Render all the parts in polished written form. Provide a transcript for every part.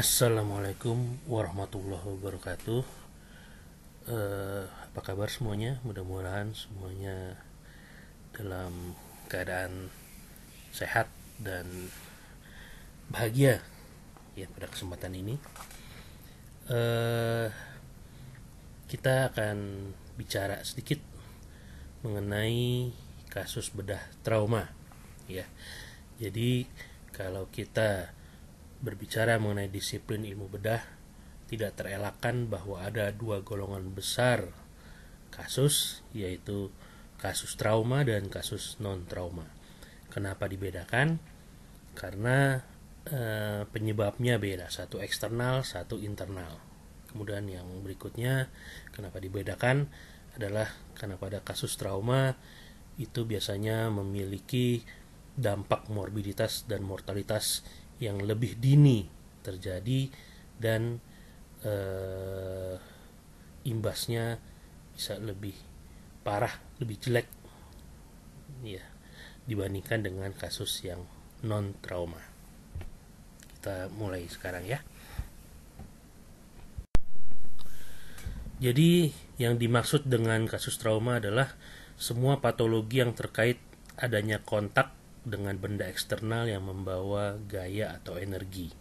Assalamualaikum warahmatullahi wabarakatuh. Apa kabar semuanya? Mudah-mudahan semuanya dalam keadaan sehat dan bahagia ya pada kesempatan ini. Kita akan bicara sedikit mengenai kasus bedah trauma ya. Jadi kalau kita berbicara mengenai disiplin ilmu bedah, tidak terelakkan bahwa ada dua golongan besar kasus, yaitu kasus trauma dan kasus non-trauma. Kenapa dibedakan? Karena penyebabnya beda, satu eksternal, satu internal. Kemudian yang berikutnya, kenapa dibedakan adalah karena pada kasus trauma itu biasanya memiliki dampak morbiditas dan mortalitas yang lebih dini terjadi dan imbasnya bisa lebih parah, lebih jelek ya dibandingkan dengan kasus yang non trauma. Kita mulai sekarang ya. Jadi yang dimaksud dengan kasus trauma adalah semua patologi yang terkait adanya kontak dengan benda eksternal yang membawa gaya atau energi.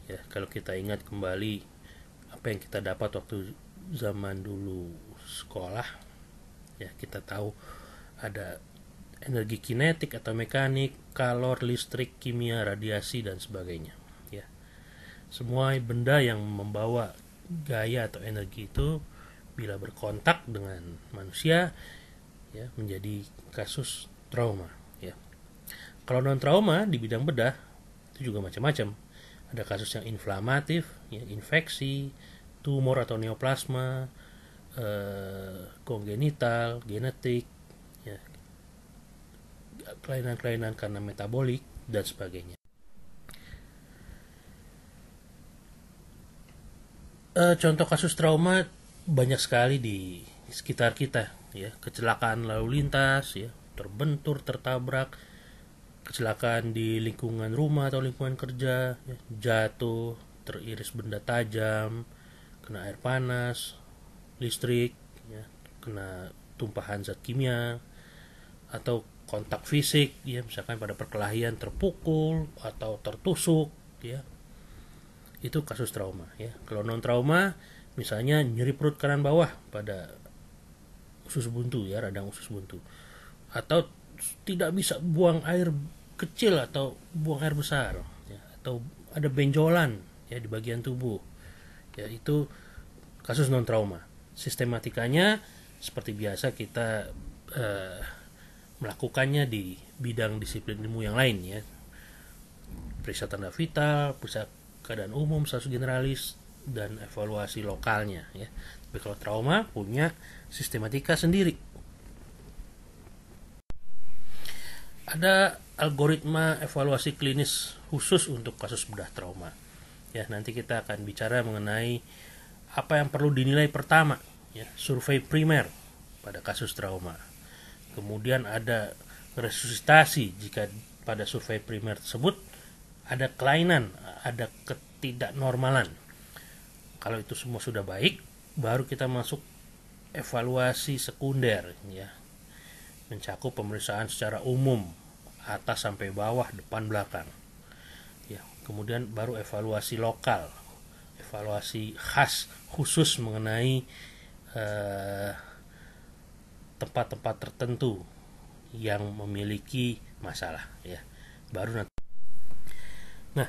Ya, kalau kita ingat kembali apa yang kita dapat waktu zaman dulu sekolah, ya kita tahu ada energi kinetik atau mekanik, kalor, listrik, kimia, radiasi dan sebagainya. Ya, semua benda yang membawa gaya atau energi itu bila berkontak dengan manusia ya menjadi kasus trauma. Ya, kalau non trauma di bidang bedah itu juga macam-macam. Ada kasus yang inflamatif, ya, infeksi, tumor atau neoplasma, kongenital, genetik, ya, kelainan-kelainan karena metabolik dan sebagainya. Contoh kasus trauma banyak sekali di sekitar kita, ya, kecelakaan lalu lintas, ya, terbentur, tertabrak, kecelakaan di lingkungan rumah atau lingkungan kerja, ya, jatuh, teriris benda tajam, kena air panas, listrik, ya, kena tumpahan zat kimia, atau kontak fisik, ya, misalkan pada perkelahian terpukul atau tertusuk, ya, itu kasus trauma. Ya, kalau non trauma, misalnya nyeri perut kanan bawah pada usus buntu, ya, radang usus buntu, atau tidak bisa buang air kecil atau buang air besar, ya, atau ada benjolan ya di bagian tubuh, ya itu kasus non trauma. Sistematikanya seperti biasa kita melakukannya di bidang disiplin ilmu yang lain, ya, periksa tanda vital, periksa keadaan umum, status generalis, dan evaluasi lokalnya, ya. Tapi kalau trauma punya sistematika sendiri. Ada algoritma evaluasi klinis khusus untuk kasus bedah trauma. Ya, nanti kita akan bicara mengenai apa yang perlu dinilai pertama, ya, survei primer pada kasus trauma. Kemudian ada resusitasi jika pada survei primer tersebut ada kelainan, ada ketidaknormalan. Kalau itu semua sudah baik, baru kita masuk evaluasi sekunder, ya, mencakup pemeriksaan secara umum atas sampai bawah, depan belakang, ya. Kemudian baru evaluasi lokal, evaluasi khas khusus mengenai tempat-tempat tertentu yang memiliki masalah, ya, baru nanti. Nah,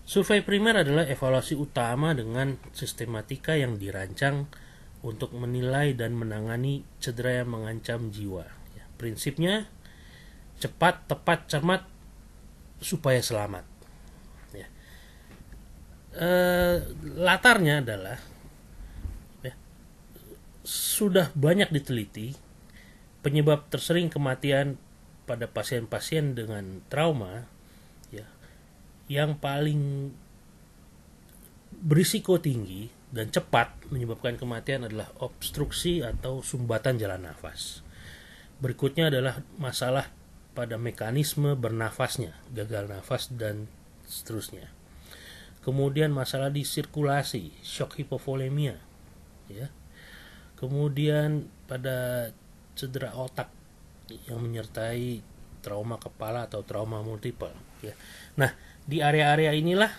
survei primer adalah evaluasi utama dengan sistematika yang dirancang untuk menilai dan menangani cedera yang mengancam jiwa. Ya, prinsipnya cepat, tepat, cermat supaya selamat. Ya. Latarnya adalah, ya, sudah banyak diteliti penyebab tersering kematian pada pasien-pasien dengan trauma, ya, yang paling berisiko tinggi dan cepat menyebabkan kematian adalah obstruksi atau sumbatan jalan nafas. Berikutnya adalah masalah pada mekanisme bernafasnya, gagal nafas dan seterusnya. Kemudian masalah di sirkulasi, shock hipovolemia, ya. Kemudian pada cedera otak yang menyertai trauma kepala atau trauma multiple, ya. Nah, di area-area inilah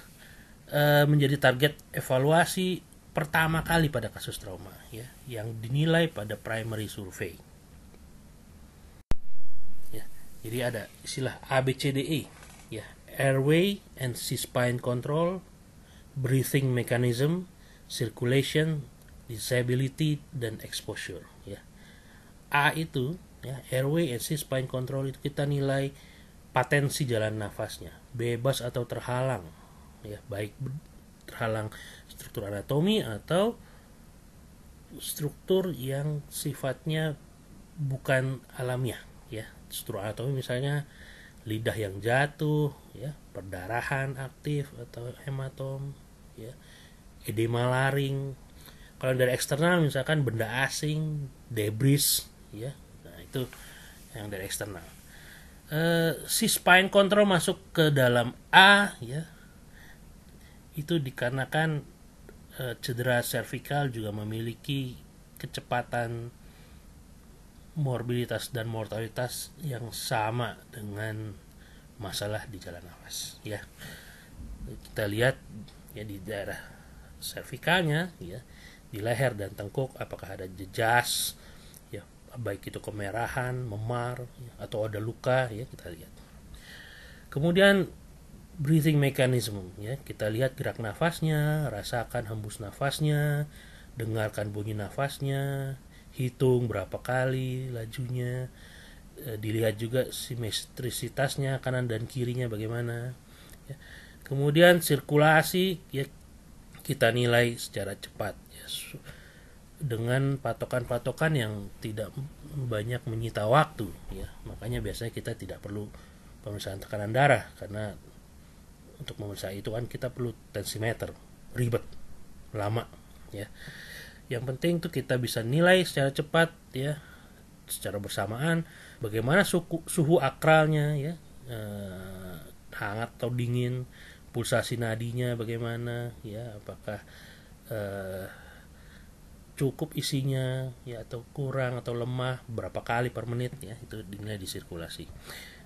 menjadi target evaluasi pertama kali pada kasus trauma, ya, yang dinilai pada primary survey. Ya, jadi ada istilah ABCDE, ya, airway and C-spine control, breathing mechanism, circulation, disability, dan exposure, ya. A itu, ya, airway and C-spine control itu kita nilai patensi jalan nafasnya, bebas atau terhalang, ya, baik terhalang struktur anatomi atau struktur yang sifatnya bukan alamiah, ya. Struktur anatomi misalnya lidah yang jatuh, ya, perdarahan aktif atau hematom, ya, edema laring. Kalau dari eksternal misalkan benda asing, debris, ya. Nah, itu yang dari eksternal. Si spine control masuk ke dalam A, ya. Itu dikarenakan cedera servikal juga memiliki kecepatan morbiditas dan mortalitas yang sama dengan masalah di jalan nafas, ya. Kita lihat, ya, di daerah servikalnya, ya, di leher dan tengkuk apakah ada jejas, ya, baik itu kemerahan, memar, ya, atau ada luka, ya, kita lihat. Kemudian breathing mechanism, ya, kita lihat gerak nafasnya, rasakan hembus nafasnya, dengarkan bunyi nafasnya, hitung berapa kali lajunya, dilihat juga simetrisitasnya kanan dan kirinya bagaimana, ya. Kemudian sirkulasi, ya, kita nilai secara cepat, ya, dengan patokan-patokan yang tidak banyak menyita waktu, ya. Makanya biasanya kita tidak perlu pemeriksaan tekanan darah, karena untuk memeriksa itu kan kita perlu tensimeter, ribet, lama, ya. Yang penting tuh kita bisa nilai secara cepat, ya, secara bersamaan bagaimana suhu akralnya, ya, hangat atau dingin, pulsasi nadinya bagaimana, ya, apakah cukup isinya, ya, atau kurang atau lemah, berapa kali per menit, ya, itu dinilai di sirkulasi.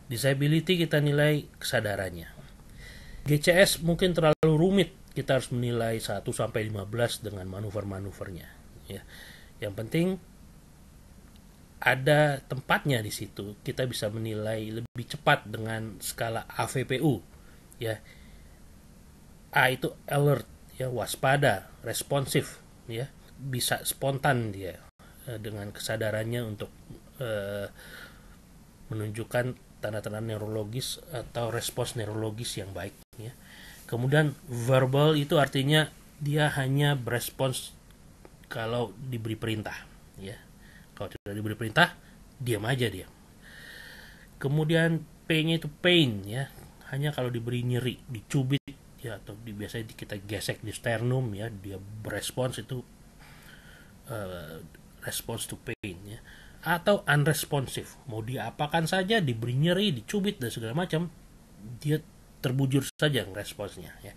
Disability kita nilai kesadarannya. GCS mungkin terlalu rumit, kita harus menilai 1 sampai 15 dengan manuver-manuvernya, ya. Yang penting ada tempatnya di situ, kita bisa menilai lebih cepat dengan skala AVPU, ya. A itu alert, ya, waspada, responsif, ya, bisa spontan dia dengan kesadarannya untuk menunjukkan tanda-tanda neurologis atau respons neurologis yang baik, ya. Kemudian verbal itu artinya dia hanya berespons kalau diberi perintah, ya. Kalau tidak diberi perintah, diam aja dia. Kemudian P-nya itu pain, ya, hanya kalau diberi nyeri, dicubit, ya, atau biasanya kita gesek di sternum, ya, dia berespons itu response to pain, ya. Atau unresponsive, mau diapakan saja, diberi nyeri, dicubit dan segala macam, dia terbujur saja responsnya, ya.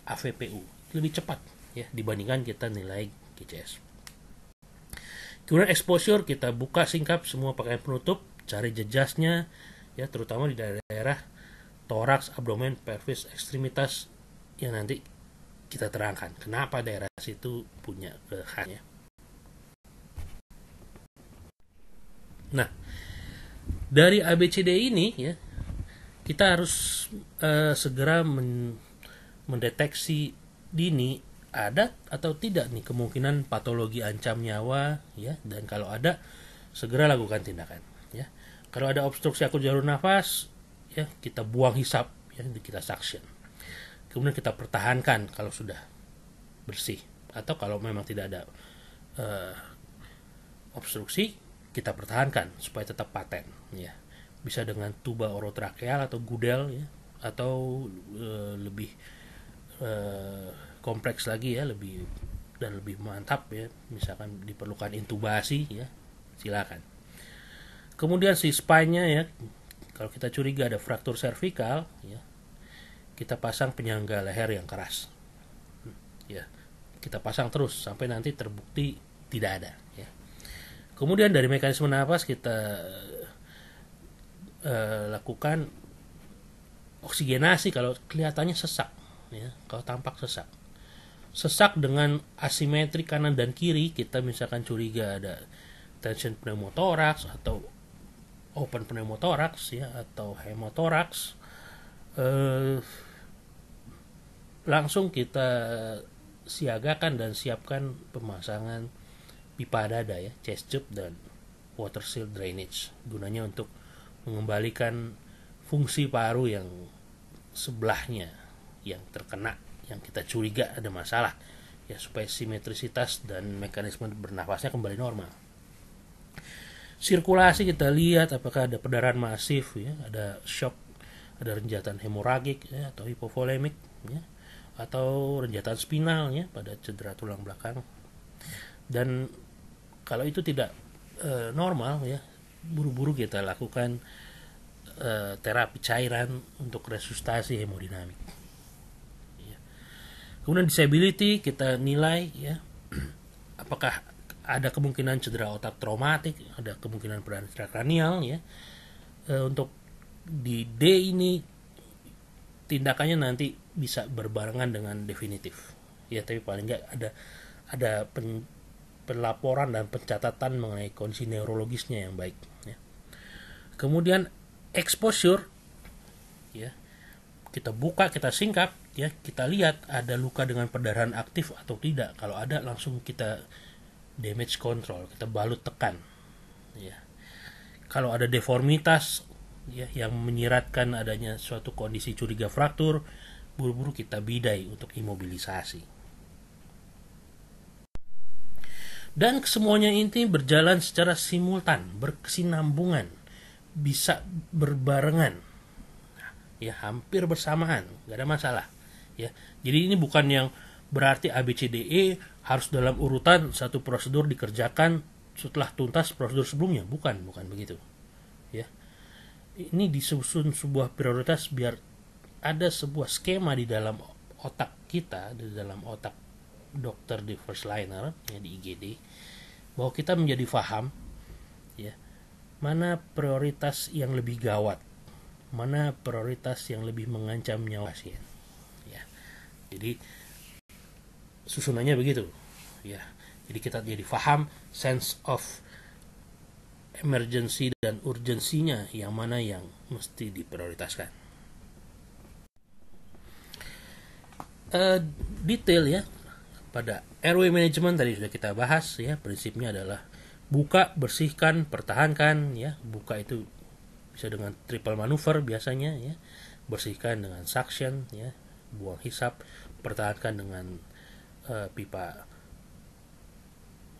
AVPU lebih cepat, ya, dibandingkan kita nilai GCS. Kemudian exposure, kita buka singkap semua pakaian penutup, cari jejasnya, ya, terutama di daerah toraks, abdomen, pelvis, ekstremitas yang nanti kita terangkan kenapa daerah situ punya khasnya. Nah, dari ABCD ini, ya, kita harus segera mendeteksi dini ada atau tidak nih kemungkinan patologi ancam nyawa, ya, dan kalau ada segera lakukan tindakan, ya. Kalau ada obstruksi akut jalur nafas, ya, kita buang hisap, ya, kita suction. Kemudian kita pertahankan kalau sudah bersih, atau kalau memang tidak ada obstruksi, kita pertahankan supaya tetap paten, ya. Bisa dengan tuba orotrakeal atau gudel, ya, atau lebih kompleks lagi, ya, lebih dan lebih mantap, ya, misalkan diperlukan intubasi, ya, silakan. Kemudian si spine-nya, ya, kalau kita curiga ada fraktur servikal, ya, kita pasang penyangga leher yang keras, ya. Kita pasang terus sampai nanti terbukti tidak ada, ya. Kemudian dari mekanisme nafas kita lakukan oksigenasi kalau kelihatannya sesak, ya, kalau tampak sesak. Sesak dengan asimetri kanan dan kiri, kita misalkan curiga ada tension pneumotoraks atau open pneumotoraks, ya, atau hemotoraks, langsung kita siagakan dan siapkan pemasangan pipa dada, ya, chest tube dan water seal drainage, gunanya untuk mengembalikan fungsi paru yang sebelahnya yang terkena, yang kita curiga ada masalah, ya, supaya simetrisitas dan mekanisme bernafasnya kembali normal. Sirkulasi kita lihat apakah ada perdarahan masif, ya, ada shock, ada renjatan hemoragik, ya, atau hipovolemik, ya, atau renjatan spinal, ya, pada cedera tulang belakang. Dan kalau itu tidak normal, ya, buru-buru kita lakukan terapi cairan untuk resusitasi hemodinamik. Ya. Kemudian disability kita nilai, ya, apakah ada kemungkinan cedera otak traumatik, ada kemungkinan perdarahan intrakranial, ya. Untuk di D ini tindakannya nanti bisa berbarengan dengan definitif, ya, tapi paling nggak ada pelaporan dan pencatatan mengenai kondisi neurologisnya yang baik, ya. Kemudian exposure, ya, kita buka, kita singkap, ya, kita lihat ada luka dengan perdarahan aktif atau tidak. Kalau ada, langsung kita damage control, kita balut tekan, ya. Kalau ada deformitas, ya, yang menyiratkan adanya suatu kondisi curiga fraktur, buru-buru kita bidai untuk imobilisasi. Dan semuanya ini berjalan secara simultan, berkesinambungan, bisa berbarengan, ya, hampir bersamaan, nggak ada masalah, ya. Jadi ini bukan yang berarti ABCDE harus dalam urutan satu prosedur dikerjakan setelah tuntas prosedur sebelumnya, bukan begitu, ya. Ini disusun sebuah prioritas biar ada sebuah skema di dalam otak kita, di dalam otak dokter di first liner, ya, di IGD, bahwa kita menjadi paham, ya, mana prioritas yang lebih gawat, mana prioritas yang lebih mengancam nyawa pasien, ya. Jadi susunannya begitu, ya. Jadi kita jadi paham sense of emergency dan urgensinya, yang mana yang mesti diprioritaskan. Detail, ya, pada airway management tadi sudah kita bahas, ya. Prinsipnya adalah buka, bersihkan, pertahankan, ya. Buka itu bisa dengan triple manuver biasanya, ya. Bersihkan dengan suction, ya, buang hisap. Pertahankan dengan pipa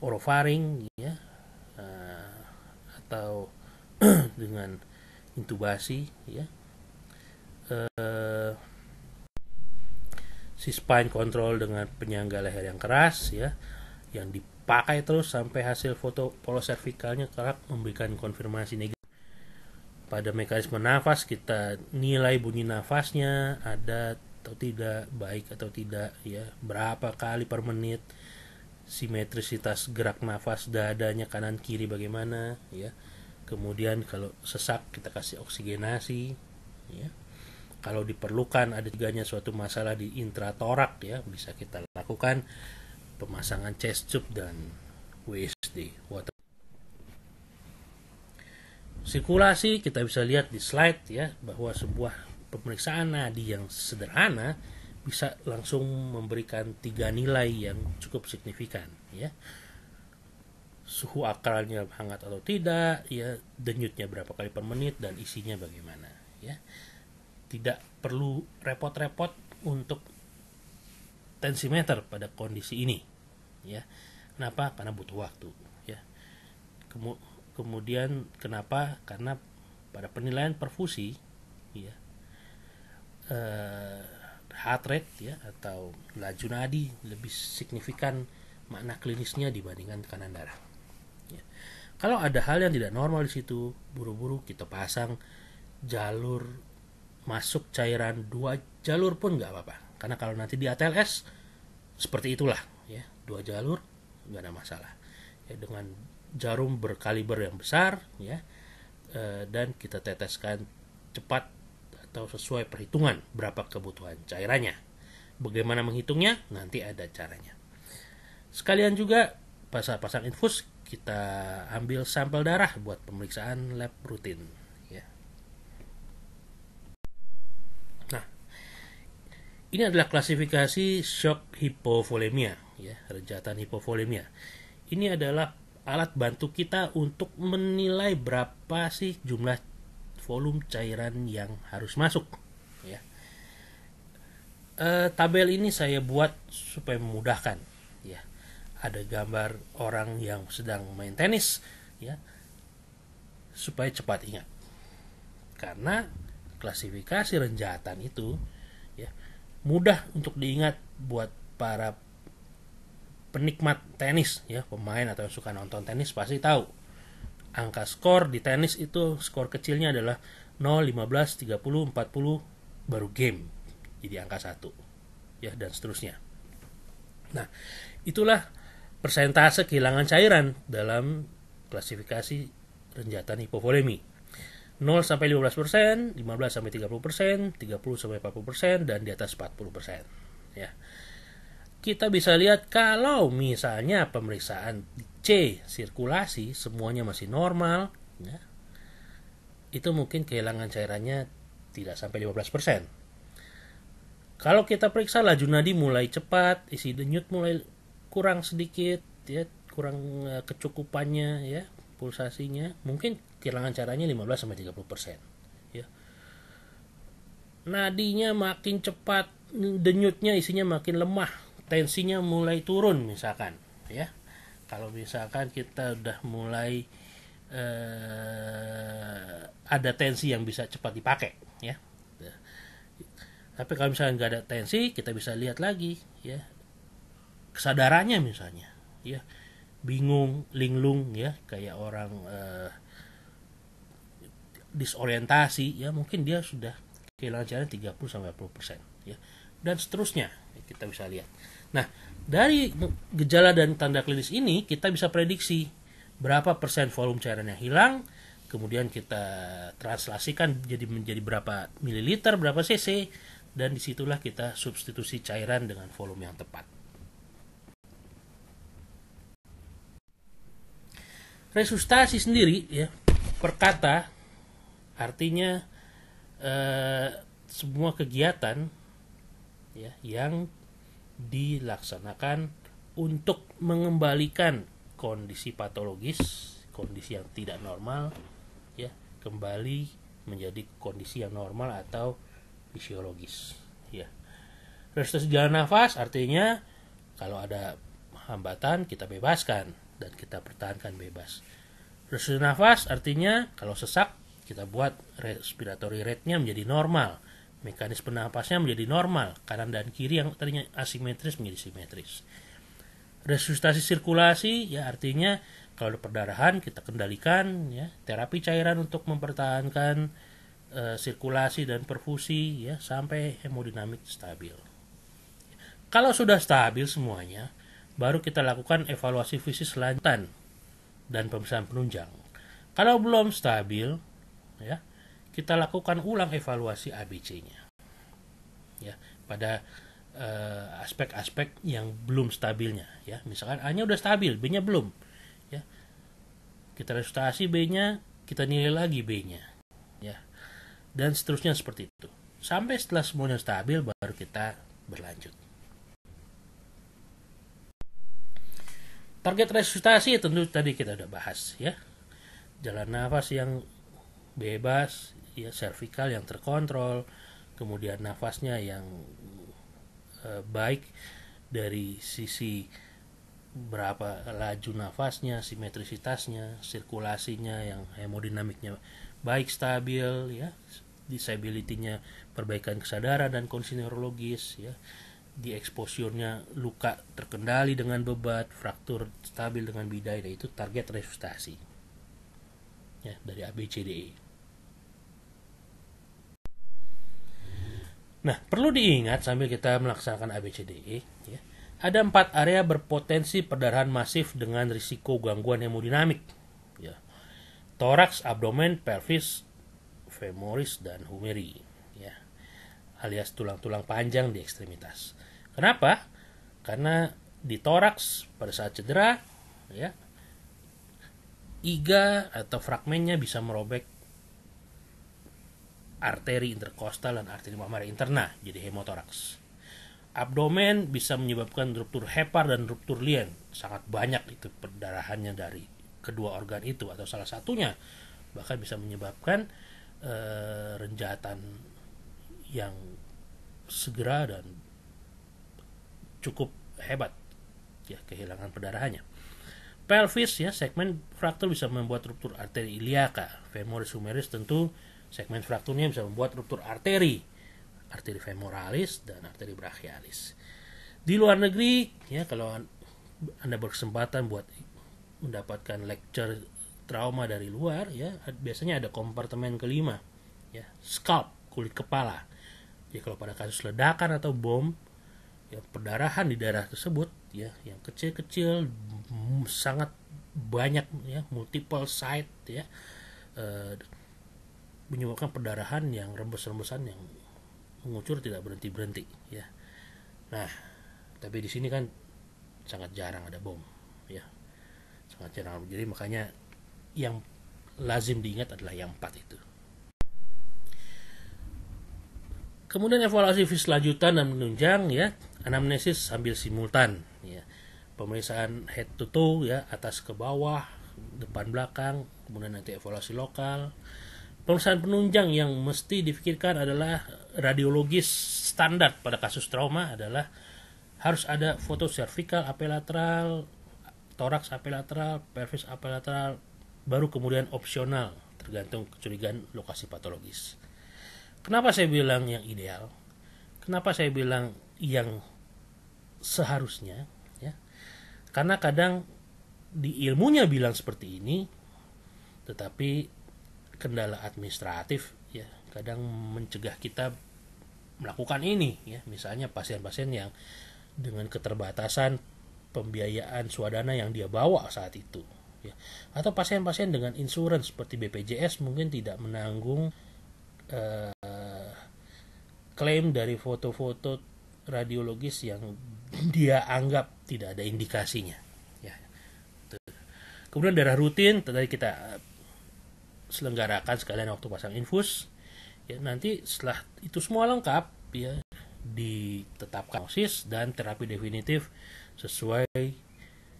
orofaring, ya, atau dengan intubasi, ya. Si spine control dengan penyangga leher yang keras, ya, yang dipakai terus sampai hasil foto poloservikalnya kerap memberikan konfirmasi negatif. Pada mekanisme nafas kita nilai bunyi nafasnya ada atau tidak, baik atau tidak, ya, berapa kali per menit, simetrisitas gerak nafas dadanya kanan kiri bagaimana, ya. Kemudian kalau sesak kita kasih oksigenasi, ya. Kalau diperlukan ada tiganya suatu masalah di intratorak, ya, bisa kita lakukan pemasangan chest tube dan WSD, water. Sirkulasi kita bisa lihat di slide, ya, bahwa sebuah pemeriksaan nadi yang sederhana bisa langsung memberikan 3 nilai yang cukup signifikan, ya. Suhu akralnya hangat atau tidak, ya, denyutnya berapa kali per menit, dan isinya bagaimana, ya. Tidak perlu repot-repot untuk tensimeter pada kondisi ini, ya. Kenapa? Karena butuh waktu, ya. Kemudian kenapa? Karena pada penilaian perfusi, ya, heart rate, ya, atau laju nadi lebih signifikan makna klinisnya dibandingkan tekanan darah, ya. Kalau ada hal yang tidak normal di situ, buru-buru kita pasang jalur masuk cairan 2 jalur pun nggak apa-apa, karena kalau nanti di ATLS Seperti itulah ya, 2 jalur nggak ada masalah ya, dengan jarum berkaliber yang besar ya, dan kita teteskan cepat atau sesuai perhitungan berapa kebutuhan cairannya. Bagaimana menghitungnya? Nanti ada caranya. Sekalian juga pasang infus, kita ambil sampel darah buat pemeriksaan lab rutin ya. Nah, ini adalah klasifikasi shock hipovolemia ya, rejatan hipovolemia. Ini adalah alat bantu kita untuk menilai berapa sih jumlah volume cairan yang harus masuk ya. Tabel ini saya buat supaya memudahkan ya. Ada gambar orang yang sedang main tenis ya, supaya cepat ingat. Karena klasifikasi renjatan itu ya mudah untuk diingat buat para penikmat tenis ya, pemain atau yang suka nonton tenis pasti tahu. Angka skor di tenis itu, skor kecilnya adalah 0, 15, 30, 40 baru game. Jadi angka 1 ya, dan seterusnya. Nah, itulah persentase kehilangan cairan dalam klasifikasi renjatan hipovolemi. 0 sampai 15%, 15 sampai 30%, 30 sampai 40%, dan di atas 40% ya. Kita bisa lihat kalau misalnya pemeriksaan C sirkulasi semuanya masih normal ya, itu mungkin kehilangan cairannya tidak sampai 15%. Kalau kita periksa laju nadi mulai cepat, isi denyut mulai kurang sedikit ya, kurang kecukupannya ya, pulsasinya, mungkin kehilangan cairannya 15 sampai 30% ya. Nadinya makin cepat, denyutnya isinya makin lemah, tensinya mulai turun misalkan ya. Kalau misalkan kita udah mulai ada tensi yang bisa cepat dipakai ya. Tapi kalau misalnya nggak ada tensi, kita bisa lihat lagi ya, kesadarannya misalnya ya, bingung, linglung ya, kayak orang disorientasi ya, mungkin dia sudah kehilangan cairan 30-40% ya, dan seterusnya kita bisa lihat. Nah, dari gejala dan tanda klinis ini kita bisa prediksi berapa persen volume cairan yang hilang, kemudian kita translasikan menjadi berapa mililiter, berapa cc, dan disitulah kita substitusi cairan dengan volume yang tepat. Resusitasi sendiri ya, per kata artinya semua kegiatan ya yang dilaksanakan untuk mengembalikan kondisi patologis, kondisi yang tidak normal ya, kembali menjadi kondisi yang normal atau fisiologis ya. Resusitasi jalan nafas artinya kalau ada hambatan kita bebaskan dan kita pertahankan bebas. Resusitasi nafas artinya kalau sesak kita buat respiratory rate-nya menjadi normal, mekanisme nafasnya menjadi normal, kanan dan kiri yang tadinya asimetris menjadi simetris. Resusitasi sirkulasi ya artinya kalau ada perdarahan kita kendalikan ya, terapi cairan untuk mempertahankan sirkulasi dan perfusi ya sampai hemodinamik stabil. Kalau sudah stabil semuanya, baru kita lakukan evaluasi fisik selanjutan dan pemeriksaan penunjang. Kalau belum stabil ya, kita lakukan ulang evaluasi ABC-nya ya, pada aspek-aspek yang belum stabilnya ya. Misalkan A-nya udah stabil, B-nya belum ya, kita resusitasi B-nya, kita nilai lagi B-nya ya, dan seterusnya seperti itu sampai setelah semuanya stabil baru kita berlanjut. Target resusitasi tentu tadi kita udah bahas ya, jalan nafas yang bebas ya, servikal yang terkontrol, kemudian nafasnya yang baik dari sisi berapa laju nafasnya, simetrisitasnya, sirkulasinya yang hemodinamiknya baik, stabil ya, disability-nya, perbaikan kesadaran dan kondisi neurologis ya, di exposure-nya luka terkendali dengan bebat, fraktur stabil dengan bidai, dan itu target resusitasi ya dari ABCDE. Nah, perlu diingat sambil kita melaksanakan ABCDE ya, Ada 4 area berpotensi perdarahan masif dengan risiko gangguan hemodinamik. Ya. Toraks, abdomen, pelvis, femoris, dan humeri. Ya. Alias tulang-tulang panjang di ekstremitas. Kenapa? Karena di toraks pada saat cedera, ya, iga atau fragmennya bisa merobek arteri interkostal dan arteri mammaria interna, jadi hemotoraks. Abdomen bisa menyebabkan ruptur hepar dan ruptur lien. Sangat banyak itu perdarahannya dari kedua organ itu atau salah satunya. Bahkan bisa menyebabkan renjatan yang segera dan cukup hebat, ya, kehilangan perdarahannya. Pelvis, ya, segmen fraktur bisa membuat ruptur arteri iliaka. Femoris humerus tentu segmen frakturnya bisa membuat ruptur arteri femoralis dan arteri brachialis. Di luar negeri, ya, kalau Anda berkesempatan buat mendapatkan lecture trauma dari luar, ya, biasanya ada kompartemen kelima, ya, scalp, kulit kepala. Ya, kalau pada kasus ledakan atau bom, ya, perdarahan di daerah tersebut, ya, yang kecil-kecil sangat banyak, ya, multiple site, ya, menyebabkan perdarahan yang rembes-rembesan yang mengucur tidak berhenti-berhenti, ya. Nah, tapi di sini kan sangat jarang ada bom, ya, sangat jarang. Jadi makanya yang lazim diingat adalah yang 4 itu. Kemudian evaluasi fisik lanjutan dan menunjang, ya, anamnesis sambil simultan, ya, pemeriksaan head to toe, ya, atas ke bawah, depan belakang, kemudian nanti evaluasi lokal. Pemeriksaan penunjang yang mesti difikirkan adalah radiologis standar pada kasus trauma adalah harus ada foto cervical apelateral, toraks apelateral, pelvis apelateral, baru kemudian opsional tergantung kecurigaan lokasi patologis. Kenapa saya bilang yang ideal? Kenapa saya bilang yang seharusnya, ya? Karena kadang di ilmunya bilang seperti ini, tetapi kendala administratif, ya, kadang mencegah kita melakukan ini, ya. Misalnya pasien-pasien yang dengan keterbatasan pembiayaan swadana yang dia bawa saat itu, ya. Atau pasien-pasien dengan insurans seperti BPJS mungkin tidak menanggung klaim dari foto-foto radiologis yang dia anggap tidak ada indikasinya, ya. Kemudian darah rutin tadi kita selenggarakan sekalian waktu pasang infus, ya. Nanti setelah itu semua lengkap, ya, ditetapkan diagnosis dan terapi definitif sesuai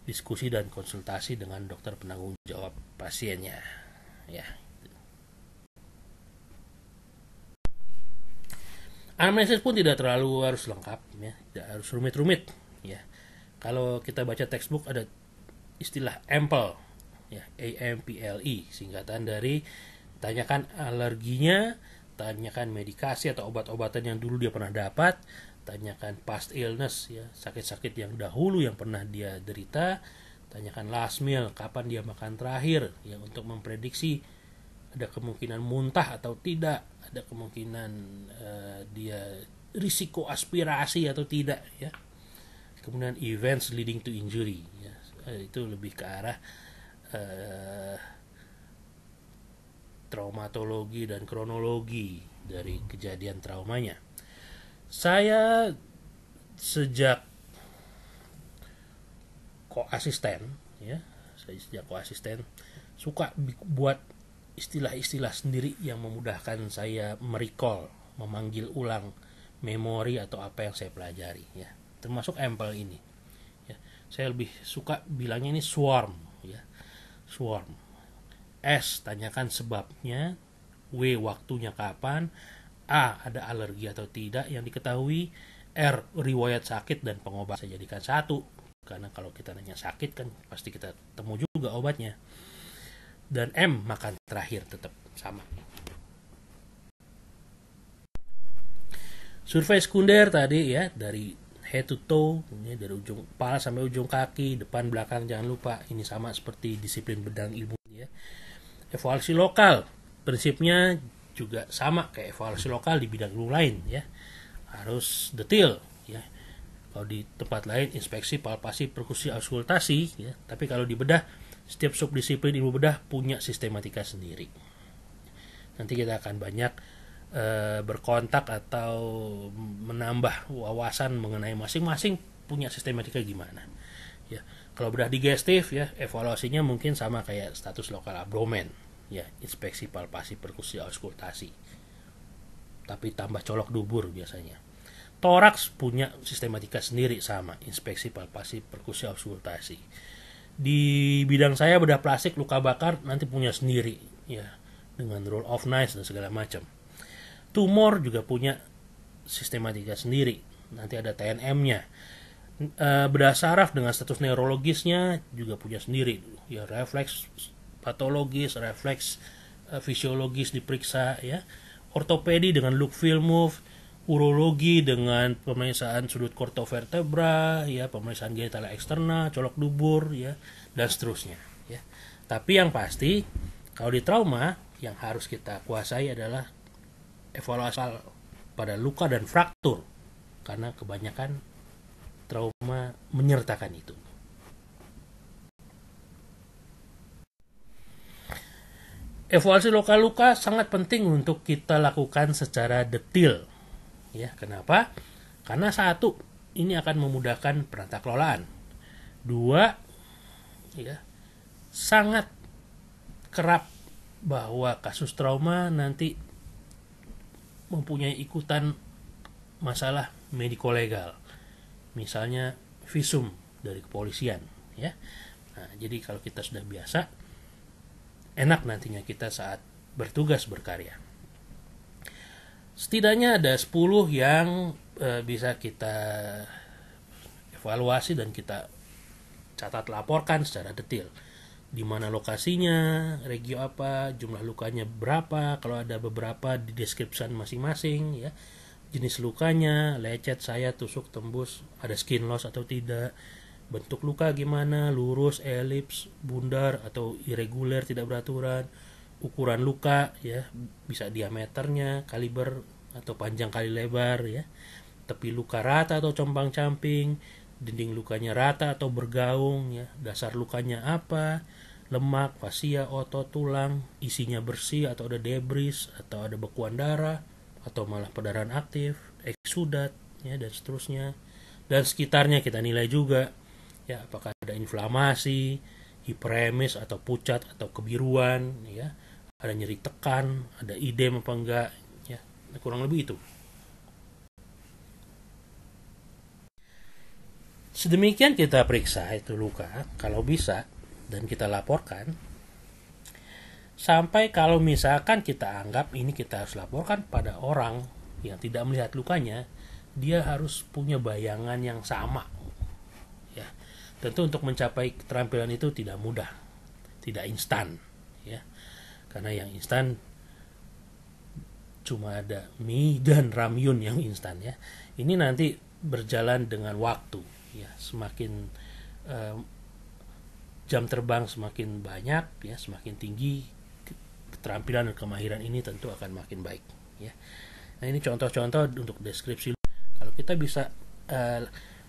diskusi dan konsultasi dengan dokter penanggung jawab pasiennya, ya. Anamnesis pun tidak terlalu harus lengkap, ya, tidak harus rumit-rumit, ya. Kalau kita baca textbook ada istilah AMPLE, ya, AMPLE, singkatan dari tanyakan alerginya, tanyakan medikasi atau obat-obatan yang dulu dia pernah dapat, tanyakan past illness, ya, sakit-sakit yang dahulu yang pernah dia derita, tanyakan last meal, kapan dia makan terakhir, ya, untuk memprediksi ada kemungkinan muntah atau tidak, ada kemungkinan dia risiko aspirasi atau tidak, ya. Kemudian events leading to injury, ya, itu lebih ke arah traumatologi dan kronologi dari kejadian traumanya. Saya sejak koasisten, ya, suka buat istilah-istilah sendiri yang memudahkan saya merecall, memanggil ulang memori atau apa yang saya pelajari, ya, termasuk AMPLE ini, ya. Saya lebih suka bilangnya ini swarm, ya, swarm. S, tanyakan sebabnya. W, waktunya kapan. A, ada alergi atau tidak yang diketahui. R, riwayat sakit dan pengobatan. Saya jadikan satu, karena kalau kita nanya sakit kan pasti kita temu juga obatnya. Dan M, makan terakhir, tetap sama. Survei sekunder tadi, ya, dari head to toe, ya, dari ujung kepala sampai ujung kaki, depan belakang jangan lupa. Ini sama seperti disiplin bidang ilmu, ya. Evaluasi lokal prinsipnya juga sama kayak evaluasi lokal di bidang ilmu lain, ya, harus detail, ya. Kalau di tempat lain inspeksi, palpasi, perkusi, auskultasi, ya. Tapi kalau di bedah, setiap subdisiplin ilmu bedah punya sistematika sendiri. Nanti kita akan banyak berkontak atau menambah wawasan mengenai masing-masing punya sistematika gimana. Ya, kalau bedah digestif ya evaluasinya mungkin sama kayak status lokal abdomen, ya inspeksi, palpasi, perkusi, auskultasi. Tapi tambah colok dubur biasanya. Toraks punya sistematika sendiri sama, inspeksi, palpasi, perkusi, auskultasi. Di bidang saya bedah plastik luka bakar nanti punya sendiri, ya dengan rule of knives dan segala macam. Tumor juga punya sistematika sendiri, nanti ada TNM-nya. Bedah saraf dengan status neurologisnya juga punya sendiri, ya refleks patologis, refleks fisiologis diperiksa, ya. Ortopedi dengan look feel move, urologi dengan pemeriksaan sudut kortovertebra, ya pemeriksaan genitalia eksterna, colok dubur, ya dan seterusnya, ya. Tapi yang pasti kalau di trauma yang harus kita kuasai adalah evaluasi pada luka dan fraktur, karena kebanyakan trauma menyertakan itu. Evaluasi luka-luka sangat penting untuk kita lakukan secara detail. Ya, kenapa? Karena satu, ini akan memudahkan penata kelolaan. Dua, ya, sangat kerap bahwa kasus trauma nanti mempunyai ikutan masalah mediko-legal, misalnya visum dari kepolisian, ya. Nah, jadi kalau kita sudah biasa, enak nantinya kita saat bertugas berkarya. Setidaknya ada 10 yang bisa kita evaluasi dan kita catat laporkan secara detail. Di mana lokasinya, regio apa, jumlah lukanya berapa, kalau ada beberapa di deskripsian masing-masing, ya. Jenis lukanya, lecet, sayat, tusuk, tembus, ada skin loss atau tidak, bentuk luka gimana, lurus, elips, bundar atau irregular, tidak beraturan, ukuran luka, ya, bisa diameternya, kaliber atau panjang kali lebar, ya, tepi luka rata atau compang-camping, dinding lukanya rata atau bergaung, ya, dasar lukanya apa, lemak, fasia, otot, tulang, isinya bersih atau ada debris atau ada bekuan darah atau malah perdarahan aktif, eksudat, ya dan seterusnya. Dan sekitarnya kita nilai juga, ya apakah ada inflamasi, hiperemis atau pucat atau kebiruan, ya, ada nyeri tekan, ada idem apa enggak, ya, kurang lebih itu. Sedemikian kita periksa itu luka, kalau bisa, dan kita laporkan, sampai kalau misalkan kita anggap ini kita harus laporkan pada orang yang tidak melihat lukanya, dia harus punya bayangan yang sama, ya. Tentu untuk mencapai keterampilan itu tidak mudah, tidak instan, ya, karena yang instan cuma ada mie dan ramyun yang instan, ya. Ini nanti berjalan dengan waktu, ya, semakin jam terbang semakin banyak, ya, semakin tinggi keterampilan dan kemahiran ini tentu akan makin baik, ya. Nah, ini contoh-contoh untuk deskripsi. Kalau kita bisa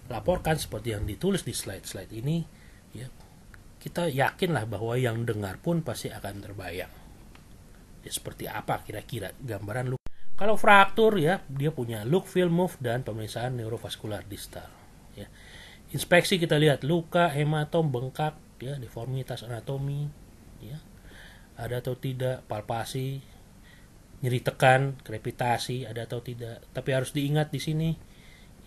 laporkan seperti yang ditulis di slide-slide ini, ya, kita yakinlah bahwa yang dengar pun pasti akan terbayang, ya, seperti apa kira-kira gambaran luka. Kalau fraktur, ya, dia punya look, feel, move, dan pemeriksaan neurovaskular distal, ya. Inspeksi kita lihat luka, hematom, bengkak, ya, deformitas anatomi, ya, ada atau tidak, palpasi, nyeri tekan, krepitasi, ada atau tidak. Tapi harus diingat di sini,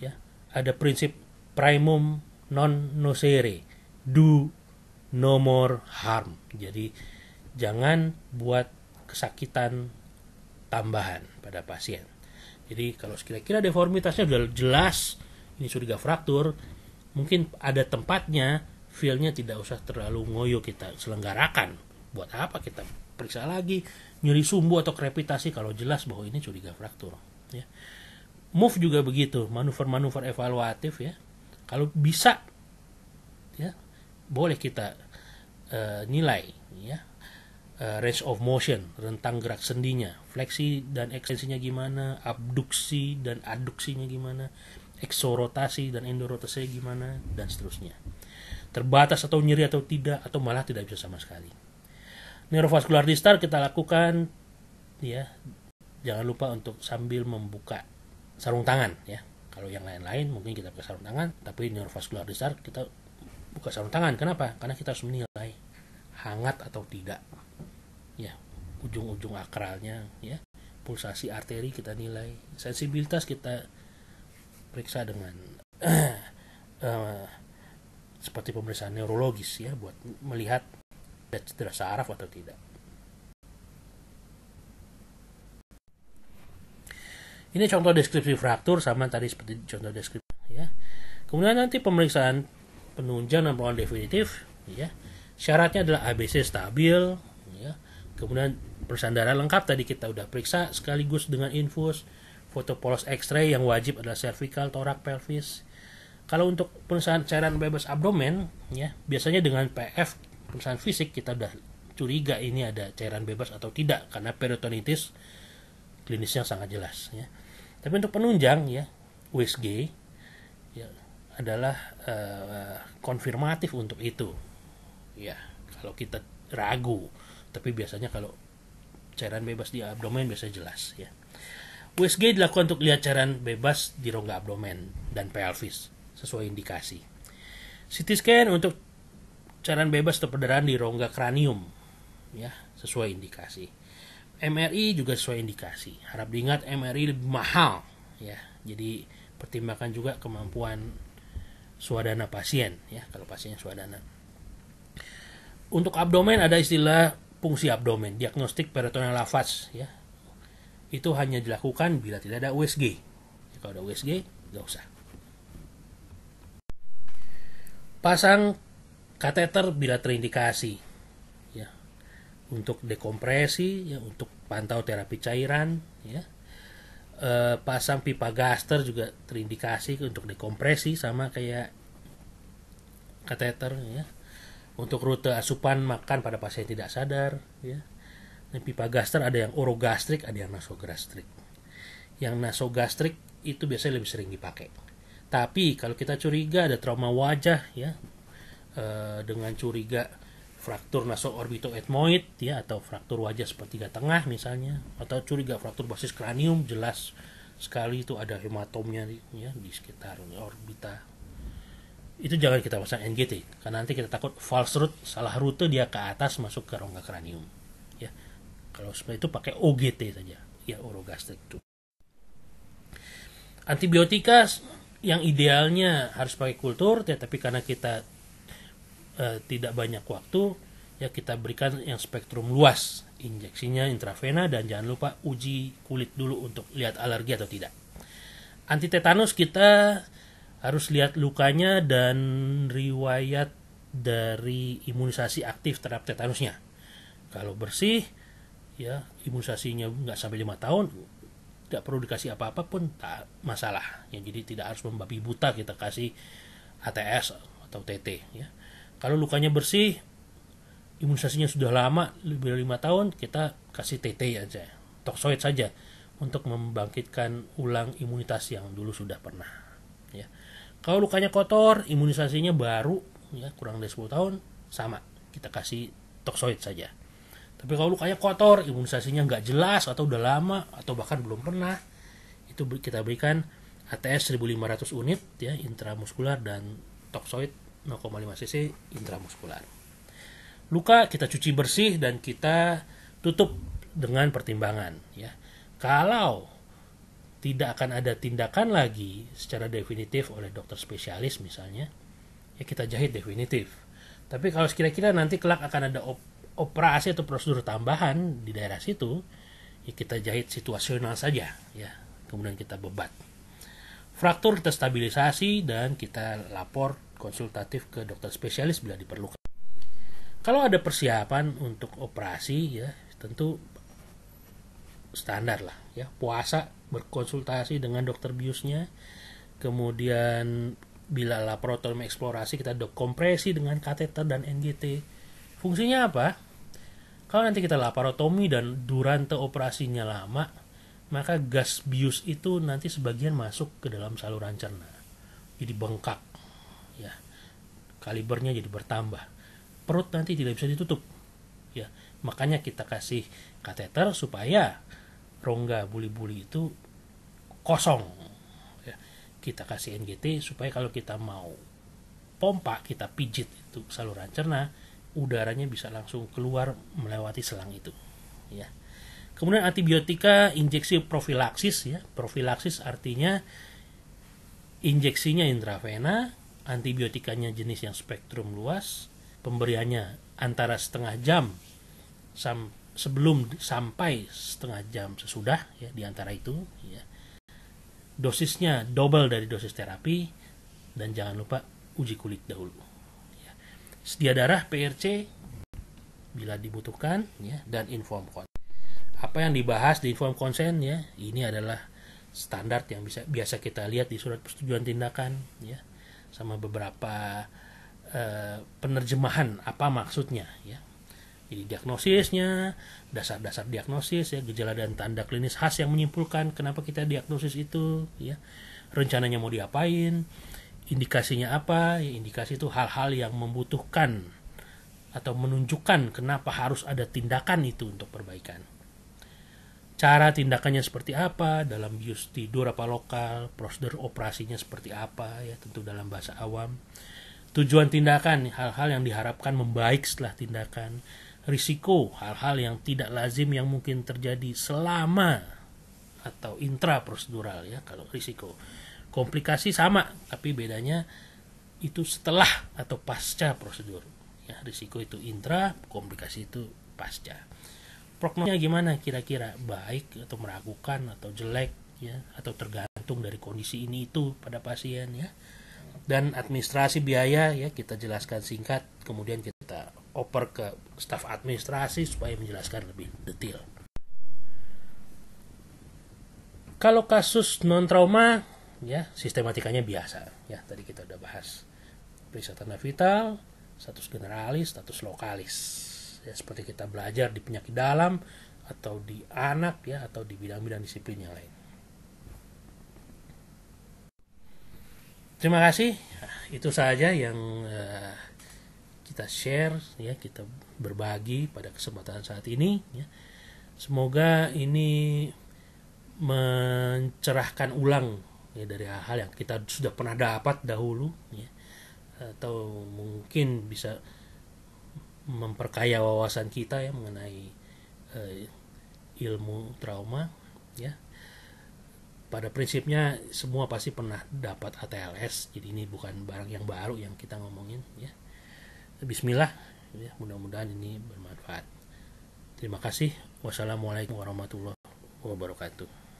ya, ada prinsip primum non nocere, do no more harm. Jadi jangan buat kesakitan tambahan pada pasien. Jadi kalau kira-kira deformitasnya sudah jelas, ini sudah fraktur, mungkin ada tempatnya, feel-nya tidak usah terlalu ngoyo kita selenggarakan. Buat apa kita periksa lagi, nyeri sumbu atau krepitasi kalau jelas bahwa ini curiga fraktur, ya. Move juga begitu, manuver-manuver evaluatif, ya. Kalau bisa, ya, boleh kita nilai, ya, range of motion, rentang gerak sendinya, fleksi dan ekstensinya gimana, abduksi dan aduksinya gimana, eksorotasi dan endorotasi gimana, dan seterusnya. Terbatas atau nyeri atau tidak, atau malah tidak bisa sama sekali. Neurovascular discharge kita lakukan, ya, jangan lupa untuk sambil membuka sarung tangan, ya. Kalau yang lain-lain mungkin kita pakai sarung tangan, tapi neurovascular discharge kita buka sarung tangan. Kenapa? Karena kita harus menilai hangat atau tidak, ya, ujung-ujung akralnya, ya, pulsasi arteri kita nilai, sensibilitas kita periksa dengan seperti pemeriksaan neurologis, ya, buat melihat ada cedera saraf atau tidak. Ini contoh deskripsi fraktur sama tadi seperti contoh deskripsi, ya. Kemudian nanti pemeriksaan penunjang dan pengelolaan definitif, ya. Syaratnya adalah ABC stabil, ya. Kemudian pemeriksaan darah lengkap tadi kita udah periksa sekaligus dengan infus. Foto polos X-ray yang wajib adalah cervical, thorax, pelvis. Kalau untuk pemeriksaan cairan bebas abdomen, ya, biasanya dengan PF pemeriksaan fisik kita udah curiga ini ada cairan bebas atau tidak karena peritonitis klinisnya sangat jelas, ya. Tapi untuk penunjang, ya, USG, ya, adalah konfirmatif untuk itu, ya. Kalau kita ragu, tapi biasanya kalau cairan bebas di abdomen biasanya jelas, ya. USG dilakukan untuk lihat cairan bebas di rongga abdomen dan pelvis sesuai indikasi. CT scan untuk cairan bebas atau perdarahan di rongga kranium, ya, sesuai indikasi. MRI juga sesuai indikasi. Harap diingat MRI lebih mahal, ya. Jadi pertimbangkan juga kemampuan swadana pasien, ya, kalau pasiennya swadana. Untuk abdomen ada istilah fungsi abdomen, diagnostik peritoneal lavage, ya. Itu hanya dilakukan bila tidak ada USG. Ya, kalau ada USG, nggak usah. Pasang kateter bila terindikasi, ya, untuk dekompresi, ya, untuk pantau terapi cairan, ya. Pasang pipa gaster juga terindikasi untuk dekompresi sama kayak kateter, ya. Untuk rute asupan makan pada pasien tidak sadar, ya. Nah, pipa gaster ada yang orogastrik, ada yang nasogastrik. Yang nasogastrik itu biasanya lebih sering dipakai. Tapi kalau kita curiga ada trauma wajah, ya, dengan curiga fraktur naso-orbitoetmoid, ya, atau fraktur wajah sepertiga tengah misalnya, atau curiga fraktur basis kranium, jelas sekali itu ada hematomnya, ya, di sekitar orbita. Itu jangan kita pasang NGT, karena nanti kita takut false route, salah rute dia ke atas masuk ke rongga kranium, ya. Kalau seperti itu pakai OGT saja, ya, orogastrik itu. Antibiotika yang idealnya harus pakai kultur, ya, tapi karena kita tidak banyak waktu, ya, kita berikan yang spektrum luas, injeksinya intravena, dan jangan lupa uji kulit dulu untuk lihat alergi atau tidak. Anti tetanus kita harus lihat lukanya dan riwayat dari imunisasi aktif terhadap tetanusnya. Kalau bersih, ya, imunisasinya nggak sampai 5 tahun, tidak perlu dikasih apa-apa pun tak masalah, ya. Jadi tidak harus membabi buta kita kasih ATS atau TT, ya. Kalau lukanya bersih, imunisasinya sudah lama, lebih dari 5 tahun, kita kasih TT aja, toksoid saja, untuk membangkitkan ulang imunitas yang dulu sudah pernah, ya. Kalau lukanya kotor, imunisasinya baru, ya, kurang dari 10 tahun, sama, kita kasih toksoid saja. Tapi kalau lukanya kotor, imunisasinya nggak jelas, atau udah lama, atau bahkan belum pernah, itu kita berikan ATS 1500 unit, ya, intramuskular, dan toksoid 0,5 cc intramuskular. Luka kita cuci bersih dan kita tutup dengan pertimbangan, ya. Kalau tidak akan ada tindakan lagi secara definitif oleh dokter spesialis misalnya, ya, kita jahit definitif. Tapi kalau kira-kira nanti kelak akan ada operasi atau prosedur tambahan di daerah situ, ya, kita jahit situasional saja, ya, kemudian kita bebat. Fraktur kita stabilisasi dan kita lapor konsultatif ke dokter spesialis bila diperlukan. Kalau ada persiapan untuk operasi, ya, tentu standar lah, ya, puasa, berkonsultasi dengan dokter biusnya, kemudian bila laboratorium eksplorasi kita dekompresi dengan kateter dan NGT. Fungsinya apa? Kalau nanti kita laparotomi dan durante operasinya lama, maka gas bius itu nanti sebagian masuk ke dalam saluran cerna, jadi bengkak, ya, kalibernya jadi bertambah, perut nanti tidak bisa ditutup, ya, makanya kita kasih kateter supaya rongga buli-buli itu kosong, ya. Kita kasih NGT supaya kalau kita mau pompa, kita pijit itu saluran cerna, udaranya bisa langsung keluar melewati selang itu, ya. Kemudian antibiotika injeksi profilaksis, ya. Profilaksis artinya injeksinya intravena, antibiotikanya jenis yang spektrum luas, pemberiannya antara setengah jam sebelum sampai setengah jam sesudah, ya, di antara itu, ya. Dosisnya double dari dosis terapi, dan jangan lupa uji kulit dahulu, ya. Sedia darah PRC bila dibutuhkan, ya, dan inform consent. Apa yang dibahas di inform consent, ya, ini adalah standar yang biasa kita lihat di surat persetujuan tindakan, ya, sama beberapa penerjemahan apa maksudnya, ya. Jadi diagnosisnya, dasar-dasar diagnosis, ya, gejala dan tanda klinis khas yang menyimpulkan kenapa kita diagnosis itu, ya, rencananya mau diapain, indikasinya apa, ya, indikasi itu hal-hal yang membutuhkan atau menunjukkan kenapa harus ada tindakan itu untuk perbaikan. Cara tindakannya seperti apa, dalam bius tidur apa lokal, prosedur operasinya seperti apa, ya, tentu dalam bahasa awam. Tujuan tindakan, hal-hal yang diharapkan membaik setelah tindakan. Risiko, hal-hal yang tidak lazim yang mungkin terjadi selama atau intra prosedural, ya, kalau risiko. Komplikasi sama, tapi bedanya itu setelah atau pasca prosedur, ya. Risiko itu intra, komplikasi itu pasca. Prognosnya gimana kira-kira, baik atau meragukan atau jelek, ya, atau tergantung dari kondisi ini itu pada pasien, ya. Dan administrasi biaya, ya, kita jelaskan singkat, kemudian kita oper ke staf administrasi supaya menjelaskan lebih detail. Kalau kasus non trauma, ya, sistematikanya biasa, ya, tadi kita udah bahas periksa tanda vital, status generalis, status lokalis, ya, seperti kita belajar di penyakit dalam atau di anak, ya, atau di bidang-bidang disiplin yang lain. Terima kasih. Itu saja yang kita share, ya, kita berbagi pada kesempatan saat ini, ya. Semoga ini mencerahkan ulang, ya, dari hal-hal yang kita sudah pernah dapat dahulu, ya, atau mungkin bisa memperkaya wawasan kita, ya, mengenai ilmu trauma, ya. Pada prinsipnya semua pasti pernah dapat ATLS, jadi ini bukan barang yang baru yang kita ngomongin, ya. Bismillah, ya, mudah-mudahan ini bermanfaat. Terima kasih. Wassalamualaikum warahmatullahi wabarakatuh.